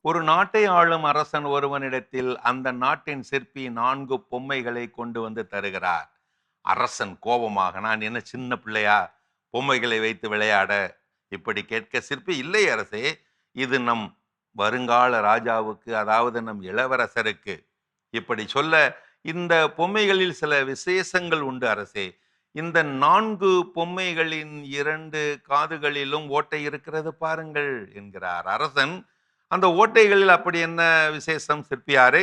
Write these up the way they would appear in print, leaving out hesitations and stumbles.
ஒரு நாட்டை ஆளும் அரசன் ஒருவனிடத்தில் அந்த நாட்டின் சிற்பி 4 பொம்மைகளை கொண்டு வந்து தருகிறார். அரசன் கோபமாக, நான் என்ன சின்ன பிள்ளையா பொம்மைகளை வைத்து விளையாட? இப்படி கேட்க சிற்பி, இல்லை அரசே, இது நம் வருங்கால ராஜாவுக்கு, அதாவது நம் இளவரசருக்கு. இப்படி சொல்ல, இந்த பொம்மைகளில் சில விசேஷங்கள் உண்டு அரசே. இந்த 4 பொம்மைகளின் 2 காதுகளிலும் ஓட்டை இருக்கிறது பாருங்கள் என்கிறார் அரசன். அந்த ஓட்டைகளில் அப்படி என்ன விசேஷம் சிற்பியாரே?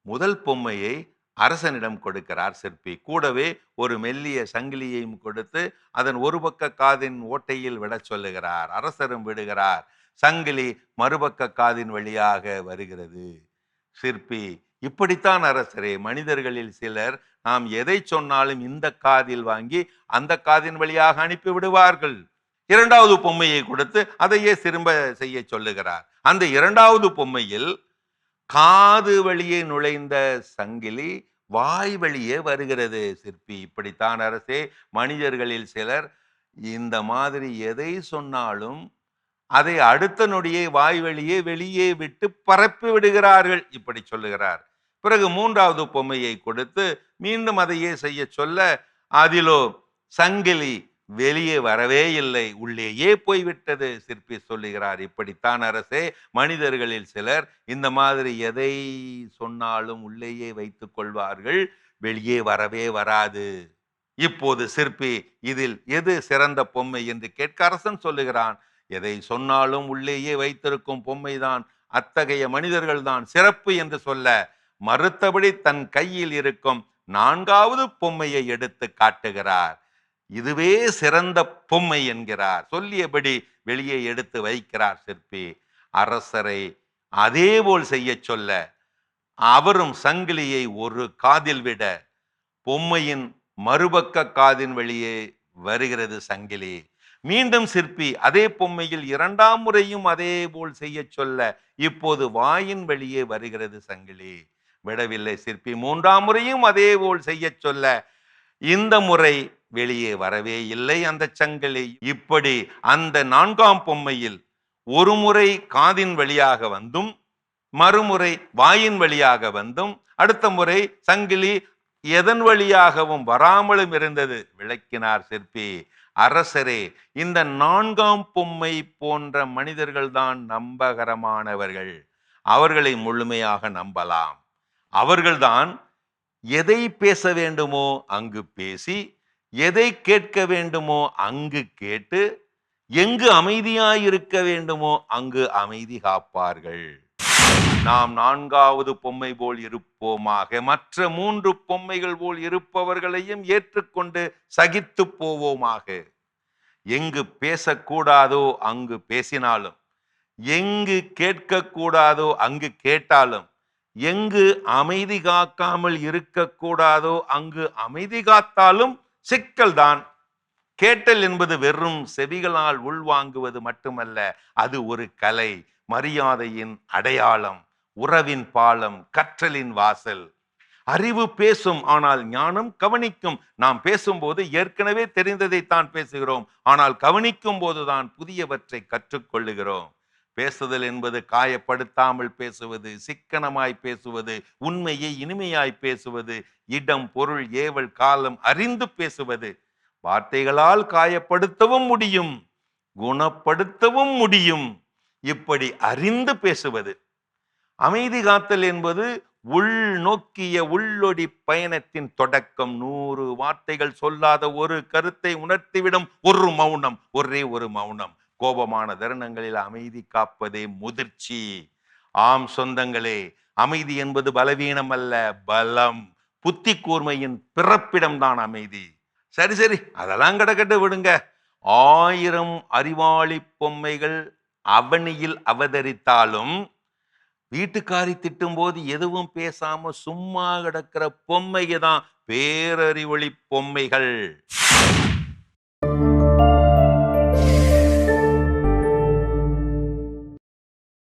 முதல் பொம்மையை அரசனிடம் கொடுக்கிறார் சிற்பி. கூடவே ஒரு மெல்லிய சங்கிலியையும் கொடுத்து அதன் ஒரு பக்க காதின் ஓட்டையில் விட சொல்லுகிறார். அரசரும் விடுகிறார். சங்கிலி மறுபக்க காதின் வழியாக வருகிறது. சிற்பி, இப்படித்தான் அரசரே, மனிதர்களில் சிலர் நாம் எதை சொன்னாலும் இந்த காதில் வாங்கி அந்த காதின் வழியாக அனுப்பி விடுவார்கள். இரண்டாவது பொம்மையை கொடுத்து அதையே திரும்ப செய்ய சொல்லுகிறார். அந்த இரண்டாவது பொம்மையில் காது வழியே நுழைந்த சங்கிலி வாய் வழியே வருகிறது. சிற்பி, இப்படித்தான் அரசே, மனிதர்களில் சிலர் இந்த மாதிரி எதை சொன்னாலும் அதை அடுத்த நொடியே வாய் வழியே வெளியே விட்டு பரப்பி விடுகிறார்கள். இப்படி சொல்லுகிறார். பிறகு மூன்றாவது பொம்மையை கொடுத்து மீண்டும் அதையே செய்ய சொல்ல, அதிலோ சங்கிலி வெளியே வரவே இல்லை, உள்ளேயே போய்விட்டது. சிற்பி சொல்லுகிறார், இப்படித்தான் அரசே, மனிதர்களில் சிலர் இந்த மாதிரி எதை சொன்னாலும் உள்ளேயே வைத்துக் கொள்வார்கள், வெளியே வரவே வராது. இப்போது சிற்பி, இதில் எது சிறந்த பொம்மை என்று கேட்க அரசன் சொல்லுகிறான், எதை சொன்னாலும் உள்ளேயே வைத்திருக்கும் பொம்மைதான், அத்தகைய மனிதர்கள் தான் சிறப்பு என்று சொல்ல, மறுத்தபடி தன் கையில் இருக்கும் 4வது பொம்மையை எடுத்து காட்டுகிறார். இதுவே சிறந்த பொம்மை என்கிறார். சொல்லியபடி வெளியே எடுத்து வைக்கிறார் சிற்பி. அரசரை அதேபோல் செய்ய சொல்ல, அவரும் சங்கிலியை ஒரு காதில் விட பொம்மையின் மறுபக்க காதின் வழியே வருகிறது சங்கிலி. மீண்டும் சிற்பி அதே பொம்மையில் 2ஆம் முறையும் அதே போல் செய்ய சொல்ல, இப்போது வாயின் வழியே வருகிறது சங்கிலி. விடவில்லை சிற்பி. 3ஆம் முறையும் அதே போல் செய்ய சொல்ல, இந்த முறை வெளியே வரவே இல்லை அந்த சங்கிலி. இப்படி அந்த 4ஆம் பொம்மையில் ஒரு முறை காதின் வழியாக வந்தும், மறுமுறை வாயின் வழியாக வந்தும், அடுத்த முறை சங்கிலி எதன் வழியாகவும் வராமலும் இருந்தது. விளக்கினார் சிற்பி. அரசரே, இந்த 4ஆம் பொம்மை போன்ற மனிதர்கள் தான் நம்பகரமானவர்கள். அவர்களை முழுமையாக நம்பலாம். அவர்கள்தான் எதை பேச வேண்டுமோ அங்கு பேசி, எதை கேட்க வேண்டுமோ அங்கு கேட்டு, எங்கு அமைதியாயிருக்க வேண்டுமோ அங்கு அமைதி காப்பார்கள். நாம் 4வது பொம்மை போல் இருப்போமாக, மற்ற 3 பொம்மைகள் போல் இருப்பவர்களையும் ஏற்றுக்கொண்டு சகித்து போவோமாக. எங்கு பேசக்கூடாதோ அங்கு பேசினாலும், எங்கு கேட்கக்கூடாதோ அங்கு கேட்டாலும், எங்கு அமைதி காக்காமல் இருக்கக்கூடாதோ அங்கு அமைதி காத்தாலும் சிக்கல்தான். கேட்டல் என்பது வெறும் செவிகளால் உள்வாங்குவது மட்டுமல்ல, அது ஒரு கலை, மரியாதையின் அடையாளம், உறவின் பாலம், கற்றலின் வாசல். அறிவு பேசும், ஆனால் ஞானம் கவனிக்கும். நாம் பேசும்போது ஏற்கனவே தெரிந்ததைத்தான் பேசுகிறோம், ஆனால் கவனிக்கும் போதுதான் புதியவற்றை கற்றுக்கொள்ளுகிறோம். பேசுதல் என்பது காயப்படுத்தாமல் பேசுவது, சிக்கனமாய் பேசுவது, உண்மையை இனிமையாய் பேசுவது, இடம் பொருள் ஏவல் காலம் அறிந்து பேசுவது. வார்த்தைகளால் காயப்படுத்தவும் முடியும், குணப்படுத்தவும் முடியும். இப்படி அறிந்து பேசுவது. அமைதி காத்தல் என்பது உள்நோக்கிய உள்ளொடி பயணத்தின் தொடக்கம். 100 வார்த்தைகள் சொல்லாத ஒரு கருத்தை உணர்த்திவிடும் ஒரு மௌனம், ஒரே ஒரு மௌனம். கோபமான தருணங்களில் அமைதி காப்பதே முதிர்ச்சி. ஆம் சொந்தங்களே, அமைதி என்பது பலவீனம் அல்ல, பலம். புத்தி கூர்மையின் பிறப்பிடம் தான் அமைதி. சரி சரி, அதெல்லாம் கிடக்கட்டு, விடுங்க. 1000 அறிவாளி பொம்மைகள் அவனியில் அவதரித்தாலும், வீட்டுக்காரி திட்டும் போது எதுவும் பேசாம சும்மா கிடக்கிற பொம்மைக்கு தான் பேரறிவொளி பொம்மைகள்.